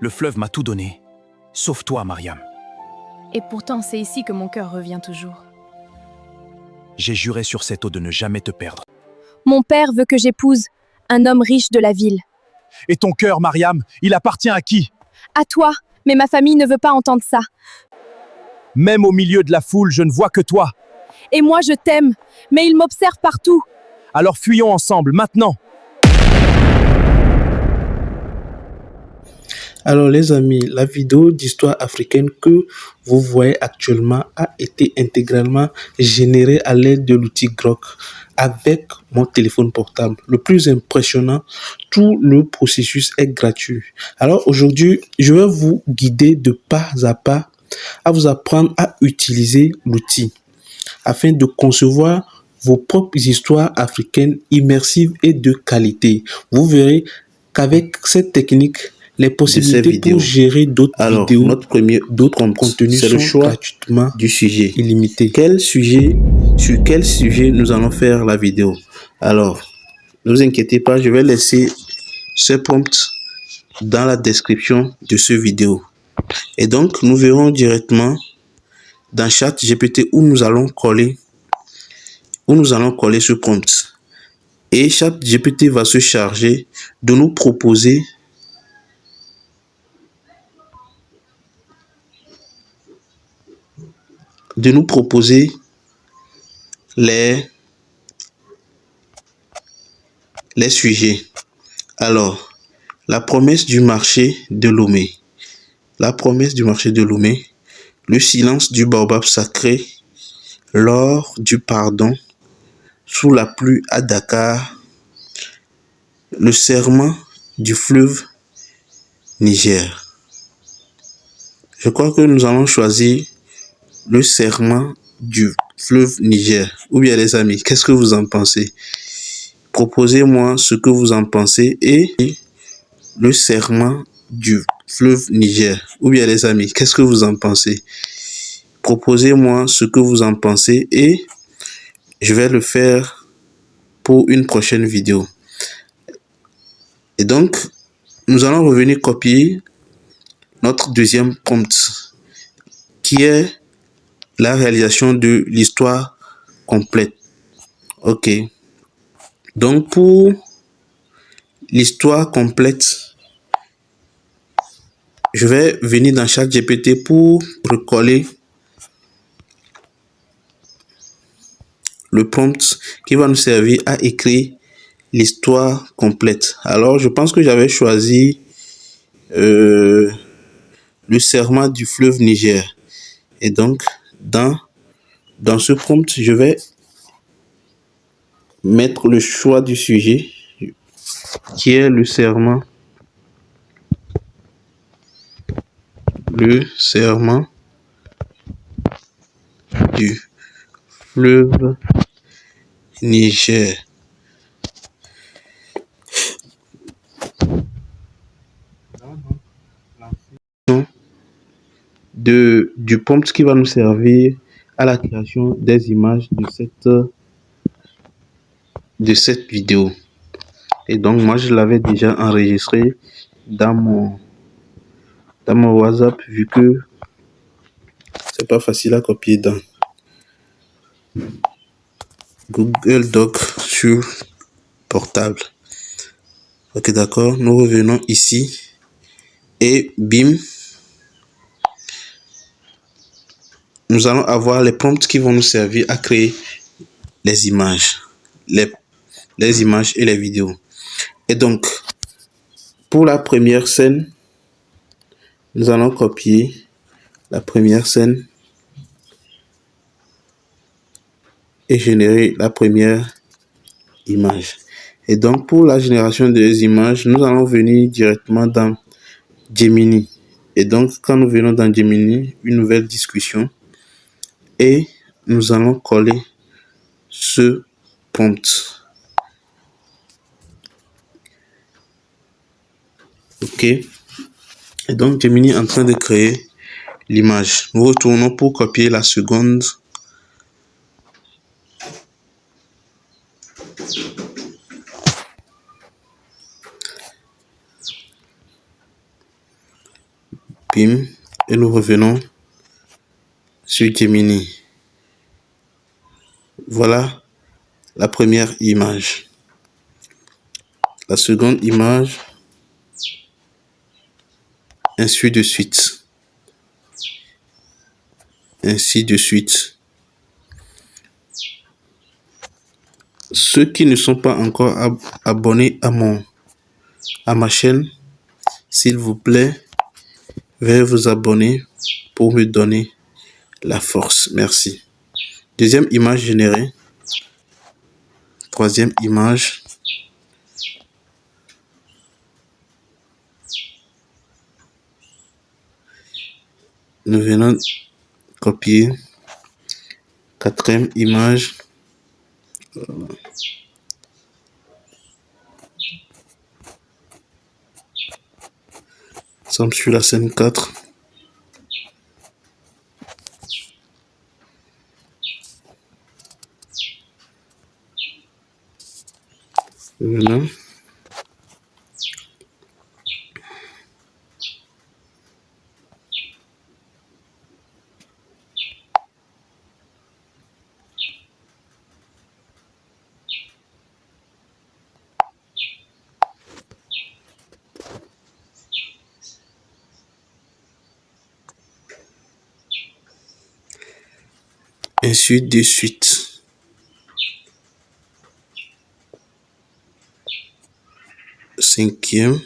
Le fleuve m'a tout donné. Sauf toi, Mariam. Et pourtant, c'est ici que mon cœur revient toujours. J'ai juré sur cette eau de ne jamais te perdre. Mon père veut que j'épouse un homme riche de la ville. Et ton cœur, Mariam, il appartient à qui? À toi, mais ma famille ne veut pas entendre ça. Même au milieu de la foule, je ne vois que toi. Et moi, je t'aime, mais il m'observe partout. Alors fuyons ensemble, maintenant. Alors les amis, la vidéo d'histoire africaine que vous voyez actuellement a été intégralement générée à l'aide de l'outil Grok avec mon téléphone portable. Le plus impressionnant, tout le processus est gratuit. Alors aujourd'hui, je vais vous guider de pas à pas à vous apprendre à utiliser l'outil afin de concevoir vos propres histoires africaines immersives et de qualité. Vous verrez qu'avec cette technique, les possibilités pour gérer d'autres vidéos, d'autres contenus sont le choix gratuitement du sujet illimité. Sur quel sujet nous allons faire la vidéo? Alors, ne vous inquiétez pas, je vais laisser ce prompt dans la description de ce vidéo. Et donc, nous verrons directement dans ChatGPT où nous allons coller ce prompt. Et ChatGPT va se charger de nous proposer les sujets. Alors, la promesse du marché de Lomé. La promesse du marché de Lomé. Le silence du baobab sacré. L'or du pardon. Sous la pluie à Dakar. Le serment du fleuve Niger. Je crois que nous allons choisir le serment du fleuve Niger. Ou bien les amis, qu'est-ce que vous en pensez? Proposez-moi ce que vous en pensez et le serment du fleuve Niger. Ou bien les amis, qu'est-ce que vous en pensez? Proposez-moi ce que vous en pensez et je vais le faire pour une prochaine vidéo. Et donc, nous allons revenir copier notre deuxième prompt qui est la réalisation de l'histoire complète. Ok. Donc, pour l'histoire complète, je vais venir dans ChatGPT pour recoller le prompt qui va nous servir à écrire l'histoire complète. Alors, je pense que j'avais choisi le serment du fleuve Niger. Et donc, dans ce prompt, je vais mettre le choix du sujet qui est le serment du fleuve Niger. Du prompt qui va nous servir à la création des images de cette vidéo. Et donc, moi, je l'avais déjà enregistré dans mon WhatsApp vu que c'est pas facile à copier dans Google Doc sur portable. Ok, d'accord. Nous revenons ici et bim. Nous allons avoir les prompts qui vont nous servir à créer les images, les images et les vidéos. Et donc, pour la première scène, nous allons copier la première scène et générer la première image. Et donc, pour la génération des images, nous allons venir directement dans Gemini. Et donc, quand nous venons dans Gemini, une nouvelle discussion. Et nous allons coller ce prompt. Ok. Et donc, Gemini est en train de créer l'image. Nous retournons pour copier la seconde. Bim. Et nous revenons sur Gemini. Voilà la première image. La seconde image, ainsi de suite. Ainsi de suite. Ceux qui ne sont pas encore abonnés à ma chaîne, s'il vous plaît, veuillez vous abonner pour me donner la force. Merci. Deuxième image générée. Troisième image. Nous venons copier. Quatrième image. Nous sommes sur la scène 4. Voilà. Ainsi de suite. Cinquième.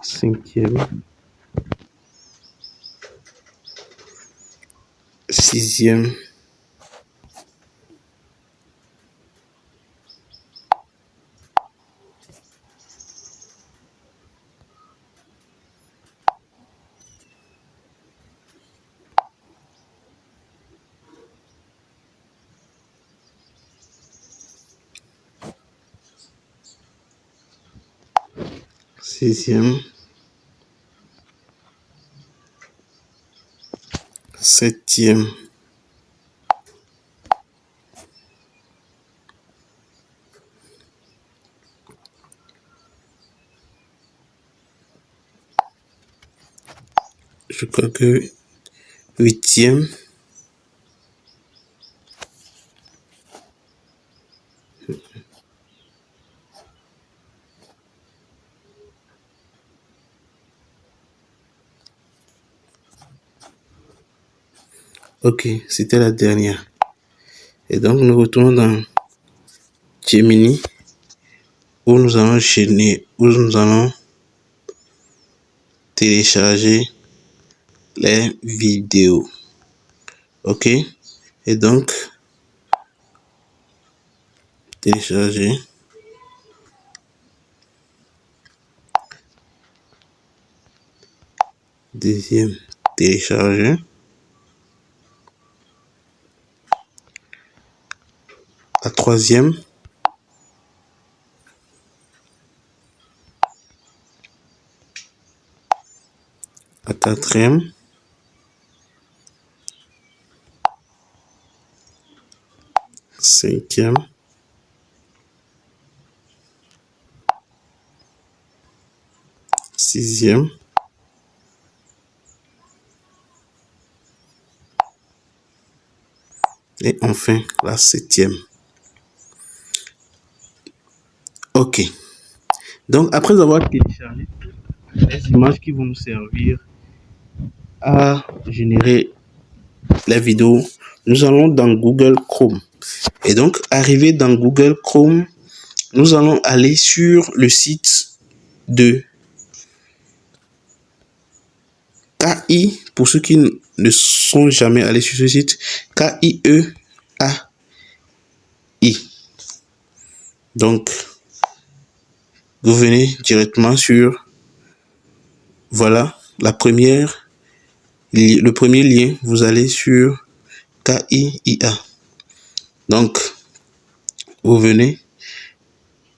Cinquième. Sixième. Sixième. Septième. Je crois que huitième. Ok, c'était la dernière. Et donc, nous retournons dans Gemini, où nous allons télécharger les vidéos. Ok, et donc, télécharger. Deuxième, télécharger. La troisième. La quatrième. Cinquième. Sixième. Et enfin, la septième. Ok. Donc, après avoir téléchargé les images qui vont nous servir à générer les vidéos, nous allons dans Google Chrome. Et donc, arrivé dans Google Chrome, nous allons aller sur le site de KI, pour ceux qui ne sont jamais allés sur ce site, KIEAI. Donc, vous venez directement sur, voilà, le premier lien, vous allez sur KIIA. Donc, vous venez,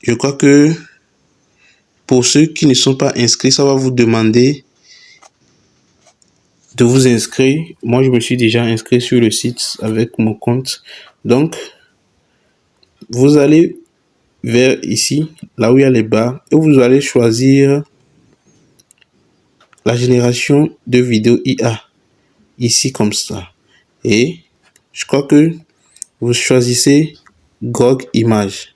je crois que Pour ceux qui ne sont pas inscrits, ça va vous demander de vous inscrire. Moi, je me suis déjà inscrit sur le site avec mon compte. Donc, vous allez vers ici, là où il y a les barres, et vous allez choisir la génération de vidéos IA. Ici, comme ça. Et je crois que vous choisissez GOG Image.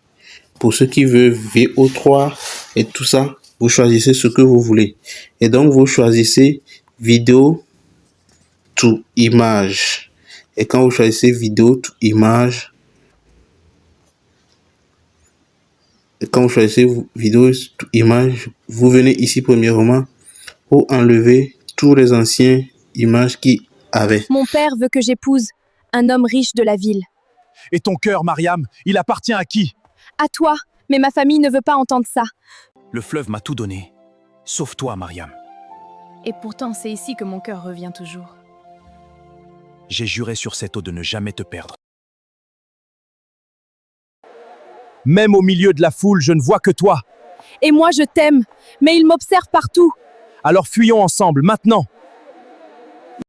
Pour ceux qui veulent VO3 et tout ça, vous choisissez ce que vous voulez. Et donc, vous choisissez vidéo to image. Et quand vous choisissez vidéo to image, vous venez ici premièrement pour enlever tous les anciennes images qui avaient. Mon père veut que j'épouse un homme riche de la ville. Et ton cœur, Mariam, il appartient à qui? À toi, mais ma famille ne veut pas entendre ça. Le fleuve m'a tout donné. Sauf toi, Mariam. Et pourtant, c'est ici que mon cœur revient toujours. J'ai juré sur cette eau de ne jamais te perdre. Même au milieu de la foule, je ne vois que toi. Et moi, je t'aime, mais il m'observe partout. Alors fuyons ensemble, maintenant.